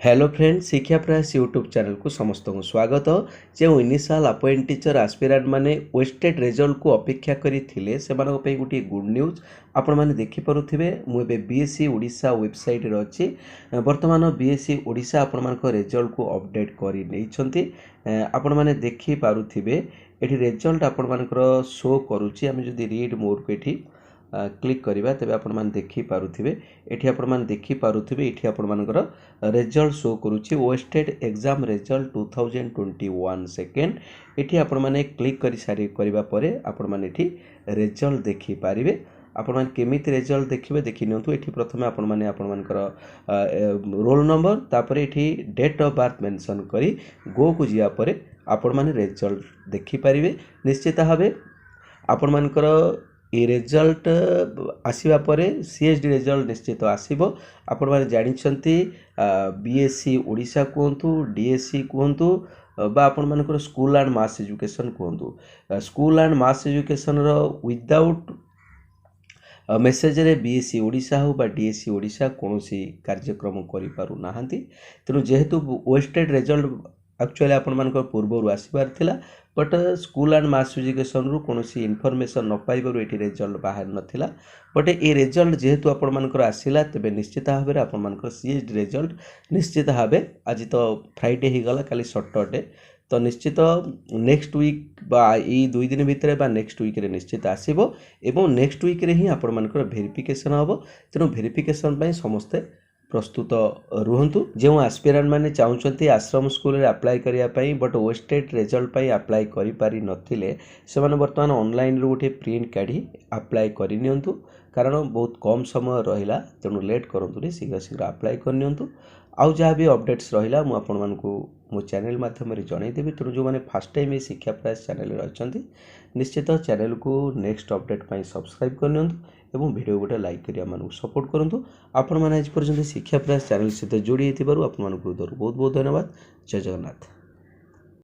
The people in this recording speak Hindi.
हेलो फ्रेंड्स, शिक्षा प्रयास यूट्यूब चैनल को समस्त को स्वागत। जो इनिशियल अपॉइंट टीचर एस्पिरेंट माने वेस्टेड रिजल्ट को अपेक्षा करथिले सेमानक पे गोटे गुड न्यूज आपण माने देखि परुथिबे। मु बे बीएससी ओडिशा वेबसाइट रे अछि। वर्तमान बीएससी ओडिशा आपण मानक रिजल्ट को अपडेट करि नैछंती। आपण माने देखि पारुथिबे एठी रिजल्ट आपण मानकर शो करूची। हम जदि रीड मोर को एठी क्लिक करिबा तबे आपण मान देखि पारुथिबे। एठी आपण मान देखि पारुथिबे एठी आपण मानकर रिजल्ट शो करूची वेस्टेड एग्जाम रिजल्ट 2021 सेकेंड। एठी आपण माने क्लिक करि सारी करिबा परे आपण माने एठी रिजल्ट देखि पारिबे। आपण माने केमिति रिजल्ट देखिबे देखि नियंतु। एठी प्रथमे आपण माने आपण मानकर रोल नंबर तापरे एठी डेट ऑफ बर्थ मेंशन करी गो को जिया परे आपण माने रिजल्ट देखि पारिबे। निश्चित भाबे आपण मानकर ये रिजल्ट आसीबा परे सीएचडी रिजल्ट निश्चित आसीबो। आपण माने जानिछंती बीएससी ओडिशा कहंतु डीएससी कहंतु बा आपण मानकर स्कूल एंड मास एजुकेशन कहंतु। स्कूल एंड मास एजुकेशन रो विदाउट मेसेज रे बीएससी ओडिशा हो बा डीएससी ओडिशा कोनोसी कार्यक्रम करि पारु नाहंती। तेनु जेहेतु वेस्टेड रिजल्ट एक्चुअली आपण मानकर पूर्वरु आसीबार थिला, but school and mass education रु कोनोसी इनफॉरमेशन न पाइबारु एठी रिजल्ट बाहर नथिला। बट ए रिजल्ट जेहेतु आपण मानकर आसिला तेबे निश्चित भाबे आपण मानकर सीएचडी रिजल्ट निश्चित भाबे आज तो फ्राइडे ही गला काली सैटरडे तो निश्चित नेक्स्ट वीक बा ई 2 दिन भितर बा नेक्स्ट वीक रे निश्चित आसीबो एवं नेक्स्ट वीक रे ही आपण मानकर वेरिफिकेशन हबो। तेनु वेरिफिकेशन पई समस्ते प्रस्तुत रुहंतु। जो एस्पिरेंट माने चाहूचंती आश्रम स्कूल रे अप्लाई करिया पई बट वेस्टेड रिजल्ट पई अप्लाई करि पारि नथिले से माने वर्तमान ऑनलाइन रो उठे प्रिंट काढी अप्लाई करि नियंतु। कारण बहुत कम समय रहिला तेनु लेट करंतु शीघ्र शीघ्र अप्लाई कर नियंतु। आउ जहाँ भी अपडेट्स रहिला मु आपण मानकु मो चैनल माध्यम रे जणाई देबी। तेनु जो माने फर्स्ट टाइम ए शिक्षा प्रयास चैनल रे अछंती निश्चित चैनल को नेक्स्ट अपडेट पई सब्सक्राइब कर नियंतु एवं वीडियो गोटे लाइक करिया मानकु सपोर्ट करंतु। आपण माने आज पर्यंत शिक्षा प्रयास चैनल सहित जोड़ी हेतिबारु आपण मानकु बहुत बहुत धन्यवाद। जय जगन्नाथ।